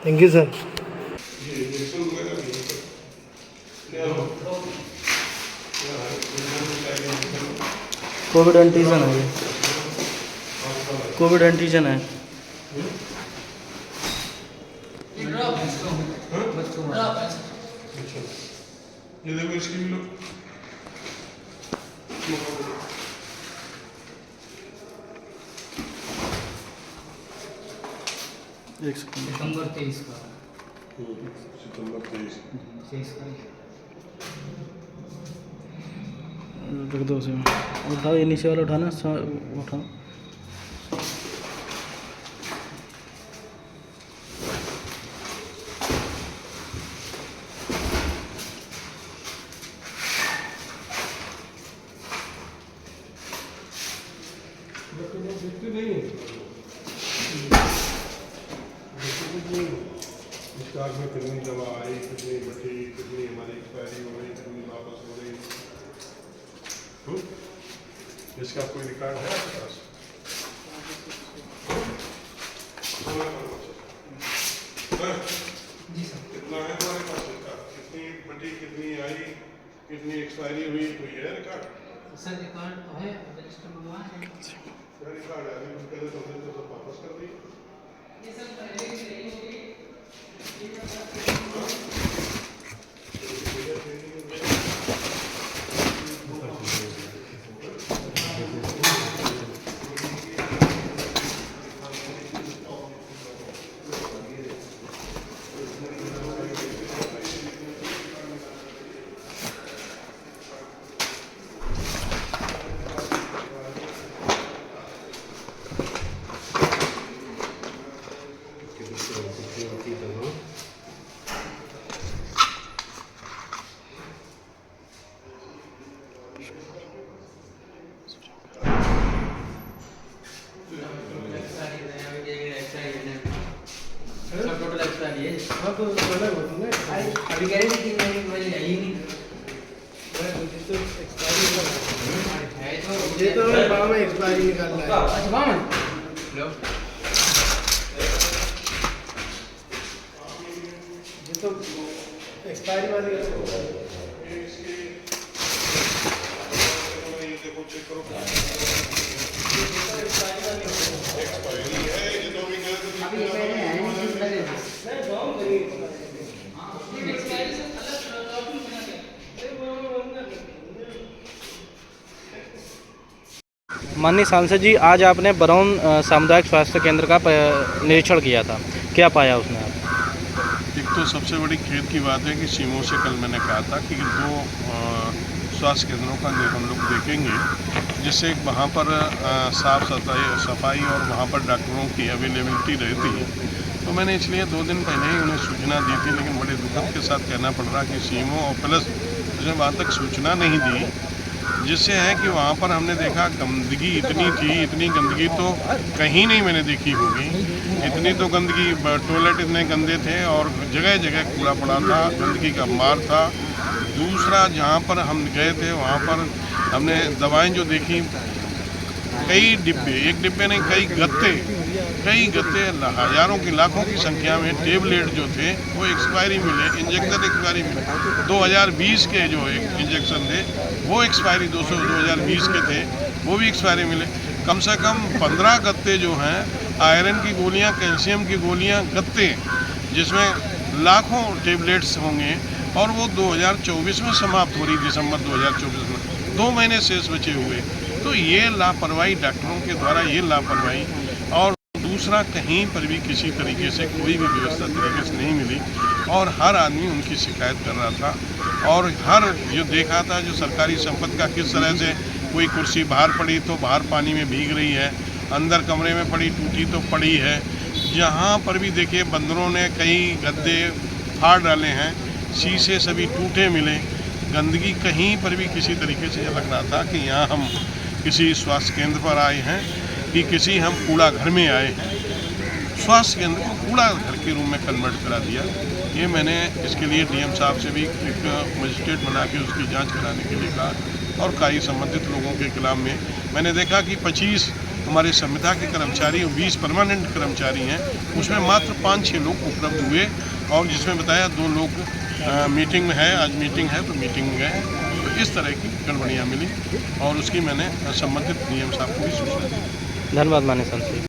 Thank you sir. Covid antigen है ये, Covid antigen है। ये देखो इसकी भी लो। एक सेकंड। सितंबर 23 का। सितंबर 23 का रख दो उसे, उठाओ ये नीचे वाला उठाना, उठाओ। इसका में कितनी दवा आई, कितनी बची, कितनी हमारी एक्सपायरी हो गई, कितनी वापस हो गई, इसका कोई रिकॉर्ड है आपके पास? जी सर। कितना है हमारे पास इसका? कितनी बची, कितनी आई, कितनी एक्सपायरी हुई, कोई है रिकॉर्ड? सर रिकॉर्ड तो है, रजिस्टर मंगवा है। रिकॉर्ड है, अभी पहले तो हमने सब वापस कर दी। ये सर पहले ही सही हो गई। टोटल एक्सपायरी है। हाँ तो अलग होती है अभी कह रहे थे कि मेरी वाली आई नहीं। है तो ये तो बाबा में एक्सपायरी निकाल रहा है। अच्छा बामन लो। ये तो एक्सपायरी वाली है। देखो चेक करो, एक्सपायरी है ये तो भी कह रहे थे। अभी ये कह रहे हैं नहीं चिंता नहीं। नहीं गाँव करिए। एक्सपायरी से अलग डॉक्यूमेंट बना के। माननीय सांसद जी, आज आपने बरौन सामुदायिक स्वास्थ्य केंद्र का निरीक्षण किया था, क्या पाया उसमें आप? एक तो सबसे बड़ी खेद की बात है कि सीमो से कल मैंने कहा था कि 2 स्वास्थ्य केंद्रों का हम लोग देखेंगे, जिससे वहाँ पर साफ सफाई और वहाँ पर डॉक्टरों की अवेलेबिलिटी रहती है। तो मैंने इसलिए 2 दिन पहले ही उन्हें सूचना दी थी, लेकिन बड़े दुखद के साथ कहना पड़ रहा कि सीमो और प्लस उसने वहाँ तक सूचना नहीं दी, जिससे है कि वहाँ पर हमने देखा गंदगी इतनी थी, इतनी गंदगी तो कहीं नहीं मैंने देखी होगी। इतनी तो गंदगी, टॉयलेट इतने गंदे थे और जगह जगह कूड़ा पड़ा था, गंदगी का मार था। दूसरा, जहाँ पर हम गए थे वहाँ पर हमने दवाएं जो देखी, कई डिब्बे, एक डिब्बे नहीं कई गत्ते, हजारों की लाखों की संख्या में टेबलेट जो थे वो एक्सपायरी मिले, इंजेक्शन एक्सपायरी मिले। 2020 के जो इंजेक्शन थे वो एक्सपायरी 2020 के थे, वो भी एक्सपायरी मिले। कम से कम 15 गत्ते जो हैं, आयरन की गोलियां, कैल्शियम की गोलियां, गत्ते जिसमें लाखों टेबलेट्स होंगे, और वो 2024 में समाप्त हो रही, दिसंबर 2024 में 2 महीने शेष बचे हुए। तो ये लापरवाही डॉक्टरों के द्वारा, ये लापरवाही। और दूसरा, कहीं पर भी किसी तरीके से कोई भी व्यवस्था तरीके से नहीं मिली और हर आदमी उनकी शिकायत कर रहा था। और हर जो देखा था, जो सरकारी संपत्ति का किस तरह से, कोई कुर्सी बाहर पड़ी तो बाहर पानी में भीग रही है, अंदर कमरे में पड़ी टूटी तो पड़ी है। जहाँ पर भी देखिए बंदरों ने कई गद्दे फाड़ डाले हैं, शीशे सभी टूटे मिले। गंदगी कहीं पर भी किसी तरीके से लग रहा था कि यहाँ हम किसी स्वास्थ्य केंद्र पर आए हैं कि किसी हम कूड़ा घर में आए हैं। स्वास्थ्य केंद्र को कूड़ा घर के रूम में कन्वर्ट करा दिया। ये मैंने इसके लिए डीएम साहब से भी एक मजिस्ट्रेट बना के उसकी जांच कराने के लिए कहा और कई संबंधित लोगों के खिलाफ में मैंने देखा कि 25 हमारे संविदा के कर्मचारी 20 परमानेंट कर्मचारी हैं, उसमें मात्र 5-6 लोग उपलब्ध हुए और जिसमें बताया 2 लोग मीटिंग में है, आज मीटिंग है तो मीटिंग में गए। तो इस तरह की गड़बड़ियाँ मिली और उसकी मैंने संबंधित डीएम साहब को भी सूचना दी। धन्यवाद माननीय सांसद जी।